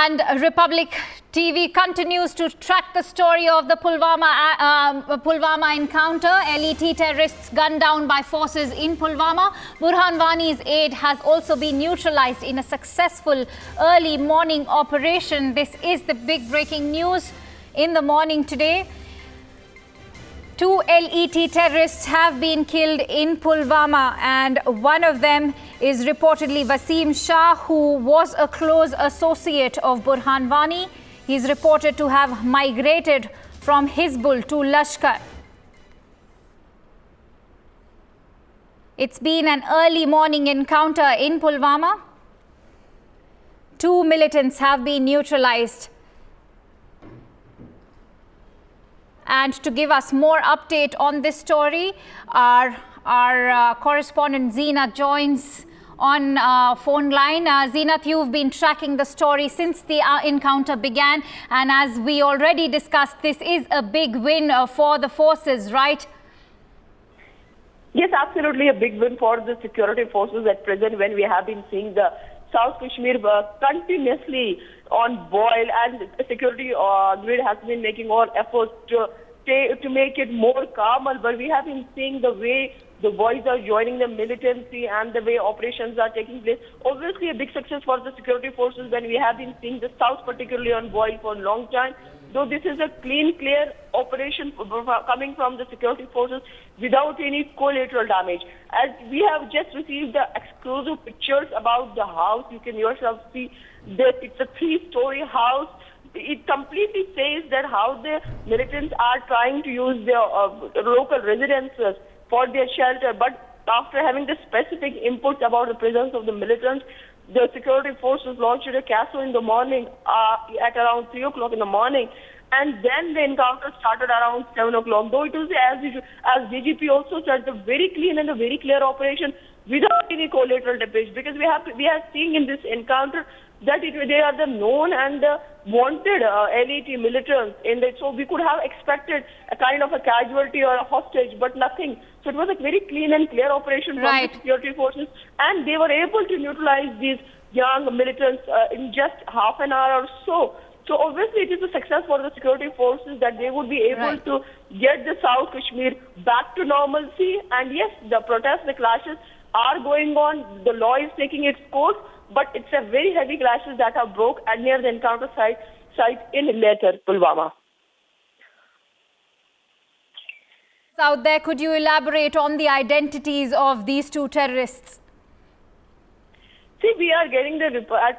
And Republic TV continues to track the story of the Pulwama encounter. LET terrorists gunned down by forces in Pulwama. Burhan Wani's aide has also been neutralized in a successful early morning operation. This is the big breaking news in the morning today. 2 LET terrorists have been killed in Pulwama, and one of them is reportedly Waseem Shah, who was a close associate of Burhan Wani. He is reported to have migrated from Hizbul to Lashkar. It's been an early morning encounter in Pulwama. 2 militants have been neutralized. And to give us more update on this story, our correspondent Zeenat joins on phone line. Zeenat, you've been tracking the story since the encounter began, and as we already discussed, this is a big win for the forces, right? Yes, absolutely a big win for the security forces at present, when we have been seeing the South Kashmir continuously on boil, and the security grid has been making all efforts to make it more calmer. But we have been seeing the way the boys are joining the militancy and the way operations are taking place. Obviously a big success for the security forces, when we have been seeing the South particularly on boil for a long time. Though this is a clean, clear operation coming from the security forces without any collateral damage. As we have just received the exclusive pictures about the house, you can yourself see that it's a 3-story house. It completely says that how the militants are trying to use their local residences for their shelter. But after having the specific inputs about the presence of the militants, the security forces launched a castle in the morning at around 3 o'clock in the morning. And then the encounter started around 7 o'clock. Though it was, as DGP also said, a very clean and a very clear operation without any collateral damage. Because we are seeing in this encounter that they are the known and the wanted LET militants. So we could have expected a kind of a casualty or a hostage, but nothing. So it was a very clean and clear operation from the security forces, and they were able to neutralize these young militants in just half an hour or so. So obviously it is a success for the security forces that they would be able to get the South Kashmir back to normalcy. And yes, the protests, the clashes are going on. The law is taking its course, but it's a very heavy clashes that have broke and near the encounter site in later Pulwama. Out there, could you elaborate on the identities of these 2 terrorists? See, we are getting the report as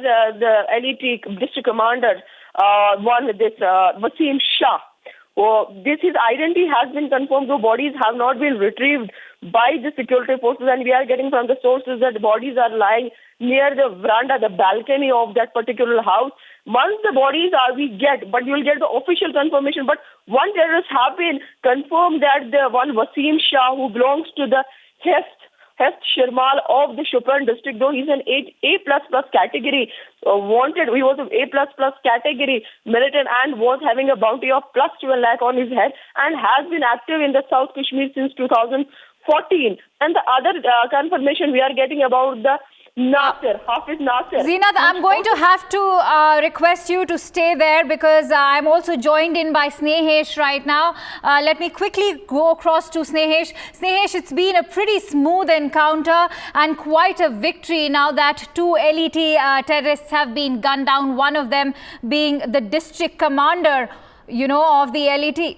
the LET district commander, Waseem Shah. His identity has been confirmed, though bodies have not been retrieved by the security forces, and we are getting from the sources that the bodies are lying near the veranda, the balcony of that particular house. Once the bodies we get, but you will get the official confirmation. But one terrorist have been confirmed, that the one Waseem Shah, who belongs to the Hest Shirmal of the Shopran district, though he's an A++ category wanted. He was an A++ category militant and was having a bounty of plus 12 lakh on his head, and has been active in the South Kashmir since 2014. And the other confirmation we are getting about the Hafiz Nasir. Zeenat, I'm going to have to request you to stay there, because I'm also joined in by Snehesh right now. Let me quickly go across to Snehesh. Snehesh, it's been a pretty smooth encounter and quite a victory now that 2 LET terrorists have been gunned down, one of them being the district commander, of the LET.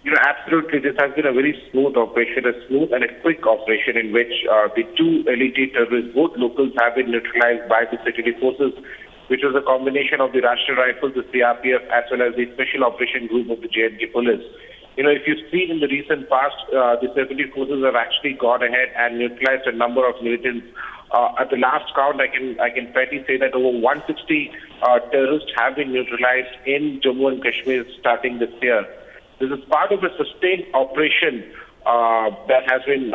Absolutely. This has been a very smooth operation, a smooth and a quick operation, in which the 2 LET terrorists, both locals, have been neutralized by the security forces, which was a combination of the Rashtriya Rifles, the CRPF, as well as the Special Operation Group of the J&K Police. If you've seen in the recent past, the security forces have actually gone ahead and neutralized a number of militants. At the last count, I can fairly say that over 160 terrorists have been neutralized in Jammu and Kashmir starting this year. This is part of a sustained operation that has been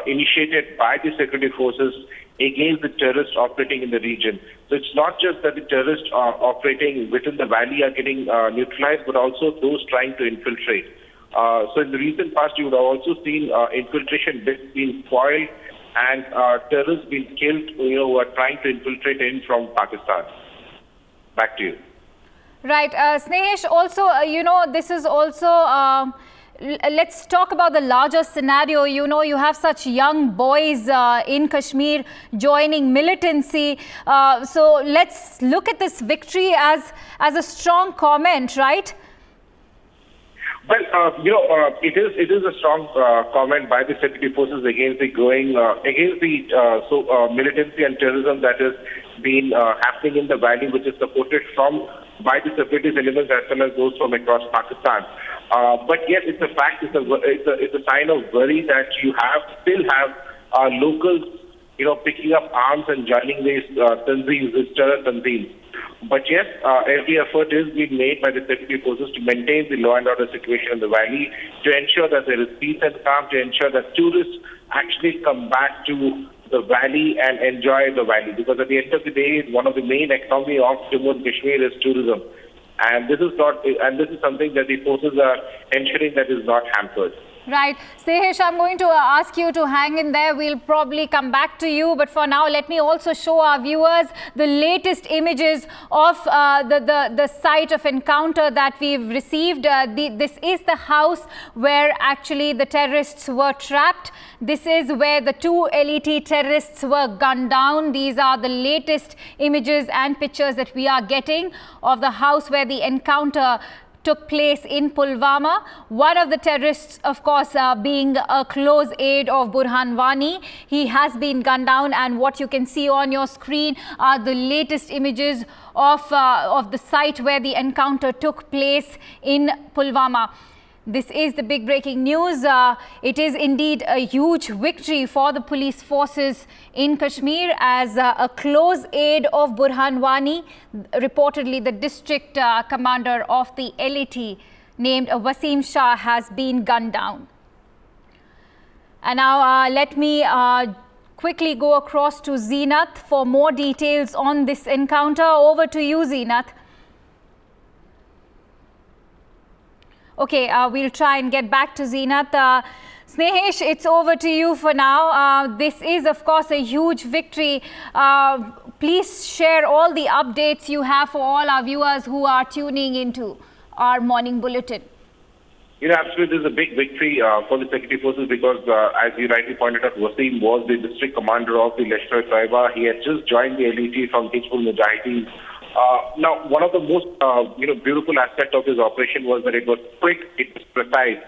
initiated by the security forces against the terrorists operating in the region. So it's not just that the terrorists operating within the valley are getting neutralized, but also those trying to infiltrate. So in the recent past, you would have also seen infiltration bits being foiled and terrorists being killed, who are trying to infiltrate in from Pakistan. Back to you. Right. Snehesh, also, this is also, let's talk about the larger scenario. You have such young boys in Kashmir joining militancy. So let's look at this victory as a strong comment, right? Well, it is a strong comment by the security forces against the militancy and terrorism that has been happening in the valley, which is supported by the separatist elements as well as those from across Pakistan. But yes, it's a fact. It's a sign of worry that you still have locals, picking up arms and joining these terror tanzeems. But yes, every effort is being made by the security forces to maintain the law and order situation in the valley, to ensure that there is peace and calm, to ensure that tourists actually come back to the valley and enjoy the valley. Because at the end of the day, one of the main economy of Jammu and Kashmir is tourism. And this is something that the forces are ensuring that is not hampered. Right. Snehesh, I'm going to ask you to hang in there. We'll probably come back to you. But for now, let me also show our viewers the latest images of the site of encounter that we've received. This is the house where actually the terrorists were trapped. This is where the two LET terrorists were gunned down. These are the latest images and pictures that we are getting of the house where the encounter took place in Pulwama. One of the terrorists, of course, being a close aide of Burhan Wani. He has been gunned down, and what you can see on your screen are the latest images of the site where the encounter took place in Pulwama. This is the big breaking news. It is indeed a huge victory for the police forces in Kashmir, as a close aide of Burhan Wani, reportedly the district commander of the LET named Waseem Shah, has been gunned down. And now let me quickly go across to Zeenath for more details on this encounter. Over to you, Zeenath. Okay, we'll try and get back to Zeenath. Snehesh, it's over to you for now. This is, of course, a huge victory. Please share all the updates you have for all our viewers who are tuning into our morning bulletin. Absolutely, this is a big victory for the security forces because, as you rightly pointed out, Waseem was the district commander of the Lashkar-e-Taiba. He had just joined the LET from Hizbul Mujahideen. Now, one of the most, beautiful aspects of this operation was that it was quick, it was precise.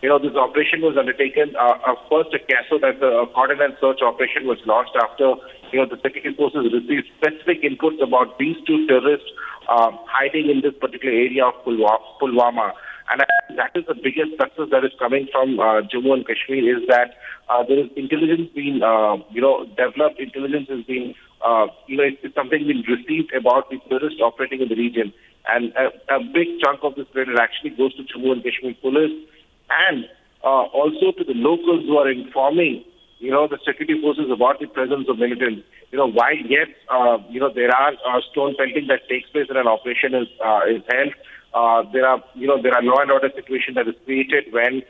This operation was undertaken, first a CASO, that's a coordinate search operation, was launched after, the security forces received specific inputs about these two terrorists hiding in this particular area of Pulwama. And I think that is the biggest success that is coming from Jammu and Kashmir, is that there is intelligence being, developed, intelligence is being, it's something being received about the terrorists operating in the region. And a big chunk of this credit actually goes to Jammu and Kashmir police and also to the locals who are informing, the security forces about the presence of militants. While yes, there are stone pelting that takes place when an operation is held. There are law and order situation that is created when,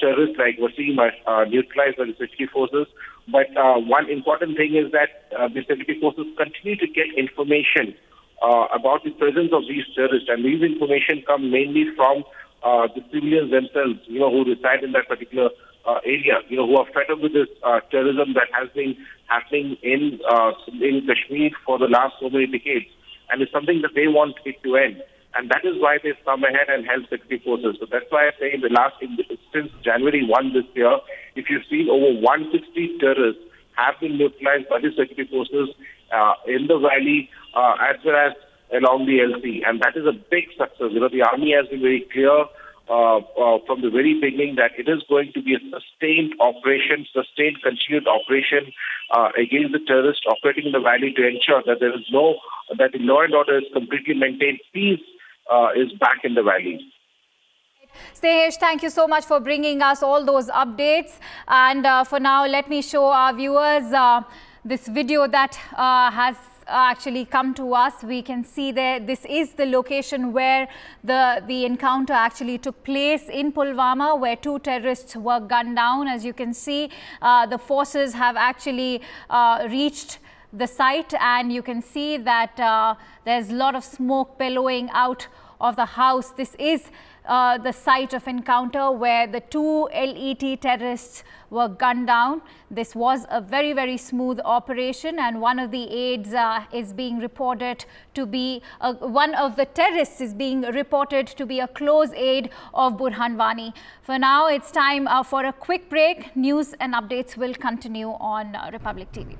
terrorists like Waseem are neutralized by the security forces. But one important thing is that the security forces continue to get information about the presence of these terrorists. And these information come mainly from the civilians themselves, who reside in that particular area, who are fed up with this terrorism that has been happening in Kashmir for the last so many decades. And it's something that they want it to end. And that is why they've come ahead and helped security forces. So that's why I say since January 1 this year, if you've seen, over 160 terrorists have been neutralized by the security forces in the valley as well as along the LC. And that is a big success. The army has been very clear from the very beginning that it is going to be a sustained operation, sustained continued operation against the terrorists operating in the valley, to ensure that that the law and order is completely maintained, peace is back in the valley. Snehesh, thank you so much for bringing us all those updates. And for now, let me show our viewers this video that has actually come to us. We can see there, this is the location where the encounter actually took place in Pulwama, where two terrorists were gunned down. As you can see, the forces have actually reached the site, and you can see that there's a lot of smoke billowing out of the house. This is the site of encounter where the two LET terrorists were gunned down. This was a very, very smooth operation, and one of the aides is being reported to be, one of the terrorists is being reported to be a close aide of Burhan Wani. For now, it's time for a quick break. News and updates will continue on Republic TV.